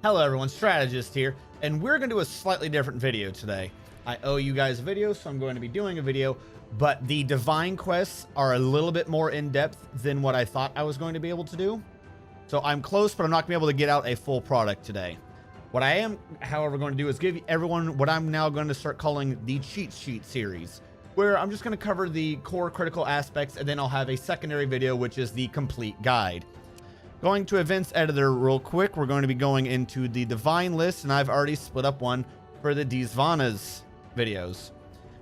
Hello everyone, Strategist here, and we're going to do a slightly different video today. I owe you guys a video, so I'm going to be doing a video, but the divine quests are a little bit more in-depth than what I thought I was going to be able to do. So I'm close, but I'm not going to be able to get out a full product today. What I am, however, going to do is give everyone what I'm now going to start calling the cheat sheet series, where I'm just going to cover the core critical aspects, and then I'll have a secondary video, which is the complete guide. Going to events editor real quick, we're going to be going into the divine list, and I've already split up one for the Dzievanna's videos.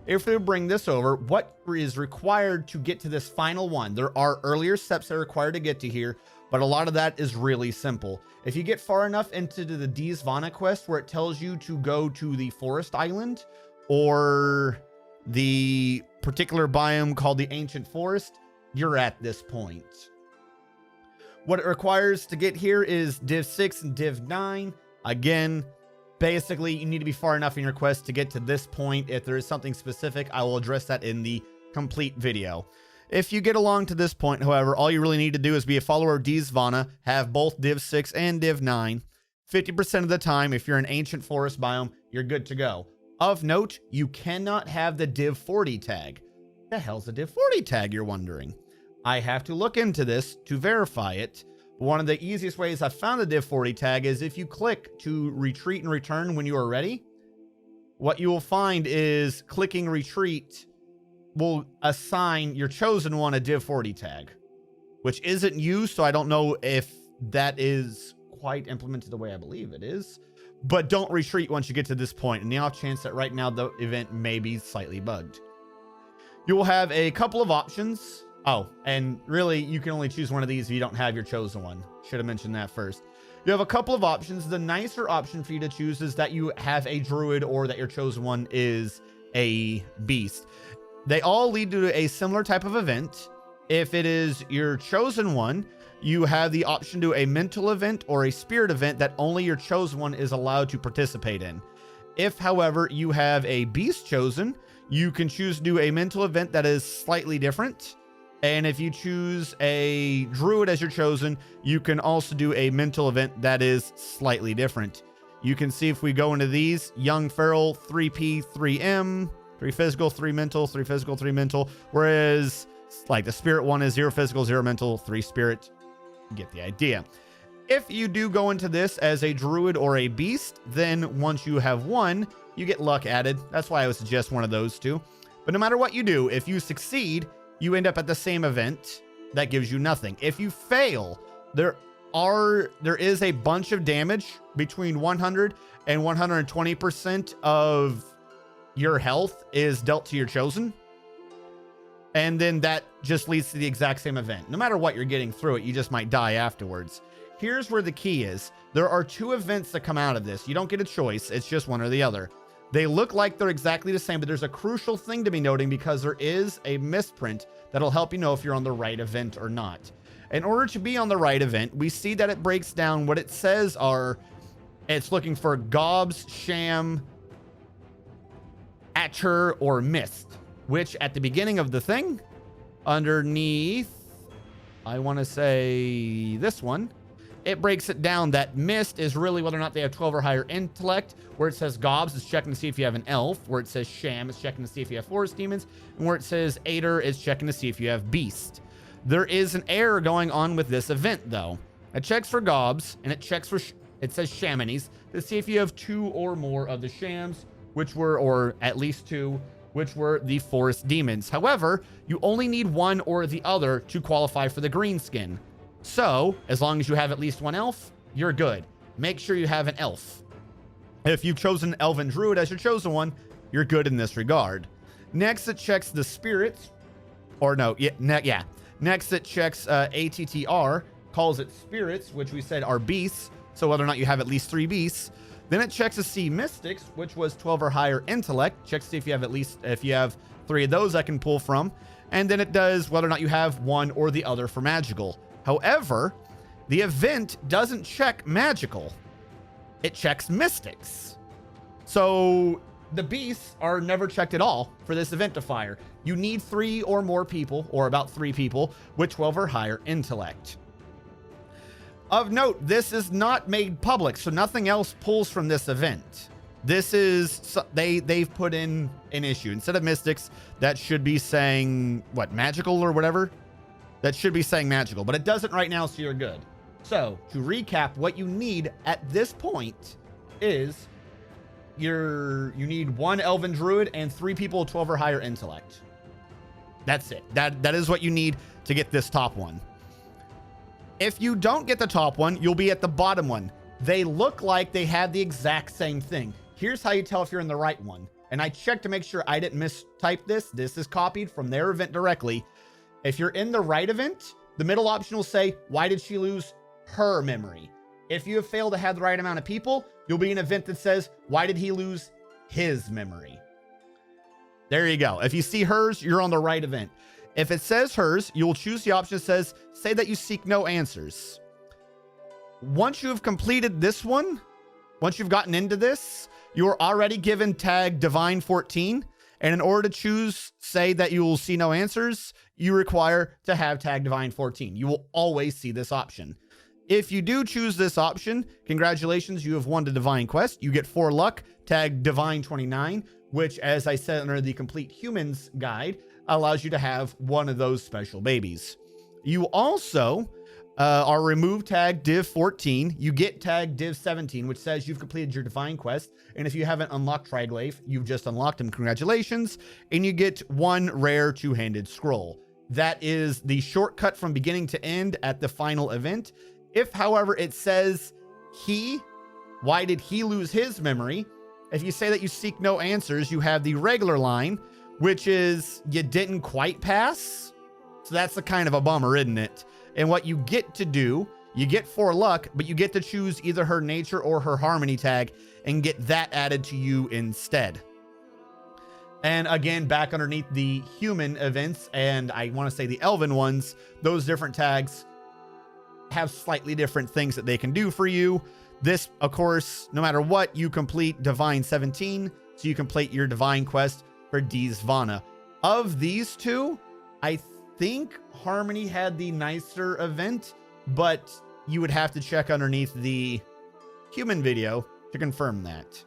If we bring this over, what is required to get to this final one? There are earlier steps that are required to get to here, but a lot of that is really simple. If you get far enough into the Dzievanna quest where it tells you to go to the forest island or the particular biome called the ancient forest, you're at this point. What it requires to get here is Div 6 and Div 9. Again, basically, you need to be far enough in your quest to get to this point. If there is something specific, I will address that in the complete video. If you get along to this point, however, all you really need to do is be a follower of Dzievanna, have both Div 6 and Div 9. 50% of the time, if you're an ancient forest biome, you're good to go. Of note, you cannot have the Div 40 tag. The hell's a Div 40 tag, you're wondering? I have to look into this to verify it. One of the easiest ways I found the Div 40 tag is if you click to retreat and return when you are ready, what you will find is clicking retreat will assign your chosen one a Div 40 tag, which isn't used, so I don't know if that is quite implemented the way I believe it is. But don't retreat once you get to this point, and the off chance that right now the event may be slightly bugged. You will have a couple of options. Oh, and really, you can only choose one of these if you don't have your chosen one. Should have mentioned that first. You have a couple of options. The nicer option for you to choose is that you have a druid or that your chosen one is a beast. They all lead to a similar type of event. If it is your chosen one, you have the option to do a mental event or a spirit event that only your chosen one is allowed to participate in. If, however, you have a beast chosen, you can choose to do a mental event that is slightly different. And if you choose a druid as your chosen, you can also do a mental event that is slightly different. You can see if we go into these, young feral, 3P, 3M, 3 physical, 3 mental, 3 physical, 3 mental. Whereas like the spirit one is 0 physical, 0 mental, 3 spirit. You get the idea. If you do go into this as a druid or a beast, then once you have one, you get luck added. That's why I would suggest one of those two. But no matter what you do, if you succeed, you end up at the same event that gives you nothing. If you fail, there is a bunch of damage between 100 and 120% of your health is dealt to your chosen. And then that just leads to the exact same event. No matter what you're getting through it, you just might die afterwards. Here's where the key is. There are two events that come out of this. You don't get a choice. It's just one or the other. They look like they're exactly the same, but there's a crucial thing to be noting because there is a misprint that'll help you know if you're on the right event or not. In order to be on the right event, we see that it breaks down what it says are, it's looking for gobs, sham, atcher, or mist, which at the beginning of the thing, underneath, I want to say this one, it breaks it down that mist is really whether or not they have 12 or higher intellect. Where it says gobs, it's checking to see if you have an elf. Where it says sham, it's checking to see if you have forest demons. And where it says ater, it's checking to see if you have beast. There is an error going on with this event, though. It checks for gobs, and it checks for, it says shamanies, to see if you have 2 or more of the shams, which were, or at least 2, which were the forest demons. However, you only need one or the other to qualify for the green skin. So, as long as you have at least one elf, you're good. Make sure you have an elf. If you've chosen elven druid as your chosen one, you're good in this regard. Next, it checks the spirits. Or no, yeah. Next, it checks ATTR, calls it spirits, which we said are beasts. So whether or not you have at least 3 beasts. Then it checks to see mystics, which was 12 or higher intellect. Checks to see if you have at least, if you have 3 of those I can pull from. And then it does whether or not you have one or the other for magical. However, the event doesn't check magical. It checks mystics. So the beasts are never checked at all for this event to fire. You need 3 or more people, or about 3 people, with 12 or higher intellect. Of note, this is not made public, so nothing else pulls from this event. This is, they've put in an issue. Instead of mystics, that should be saying, what, magical or whatever? That should be saying magical, but it doesn't right now, so you're good. So, to recap, what you need at this point is you need 1 elven druid and 3 people with 12 or higher intellect. That's it. That is what you need to get this top one. If you don't get the top one, you'll be at the bottom one. They look like they have the exact same thing. Here's how you tell if you're in the right one. And I checked to make sure I didn't mistype this. This is copied from their event directly. If you're in the right event, the middle option will say, why did she lose her memory? If you have failed to have the right amount of people, you'll be in an event that says, why did he lose his memory? There you go. If you see hers, you're on the right event. If it says hers, you'll choose the option that says, say that you seek no answers. Once you have completed this one, once you've gotten into this, you are already given tag Divine 14. And in order to choose, say that you will see no answers, you require to have tag Divine 14. You will always see this option. If you do choose this option, congratulations, you have won the Divine Quest. You get 4 luck, tag Divine 29, which, as I said under the Complete Humans guide, allows you to have one of those special babies. You also are removed tag Div 14. You get tag Div 17, which says you've completed your Divine Quest. And if you haven't unlocked Triglaive, you've just unlocked him. Congratulations. And you get 1 rare 2-handed scroll. That is the shortcut from beginning to end at the final event. If, however, it says why did he lose his memory? If you say that you seek no answers, you have the regular line, which is you didn't quite pass. So that's a kind of a bummer, isn't it? And what you get to do, you get 4 luck, but you get to choose either her nature or her harmony tag and get that added to you instead. And again, back underneath the human events, and I want to say the elven ones, those different tags have slightly different things that they can do for you. This, of course, no matter what, you complete Divine 17, so you complete your Divine Quest for Dzievanna. Of these two, I think Harmony had the nicer event, but you would have to check underneath the human video to confirm that.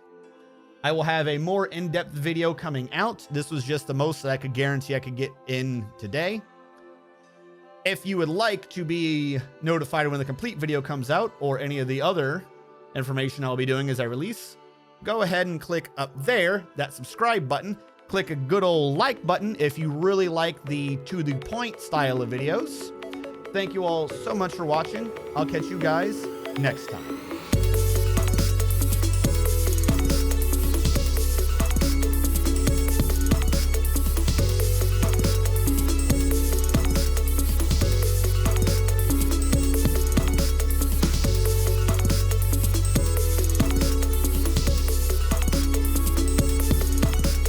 I will have a more in-depth video coming out. This was just the most that I could guarantee I could get in today. If you would like to be notified when the complete video comes out or any of the other information I'll be doing as I release, go ahead and click up there, that subscribe button. Click a good old like button if you really like the to-the-point style of videos. Thank you all so much for watching. I'll catch you guys next time.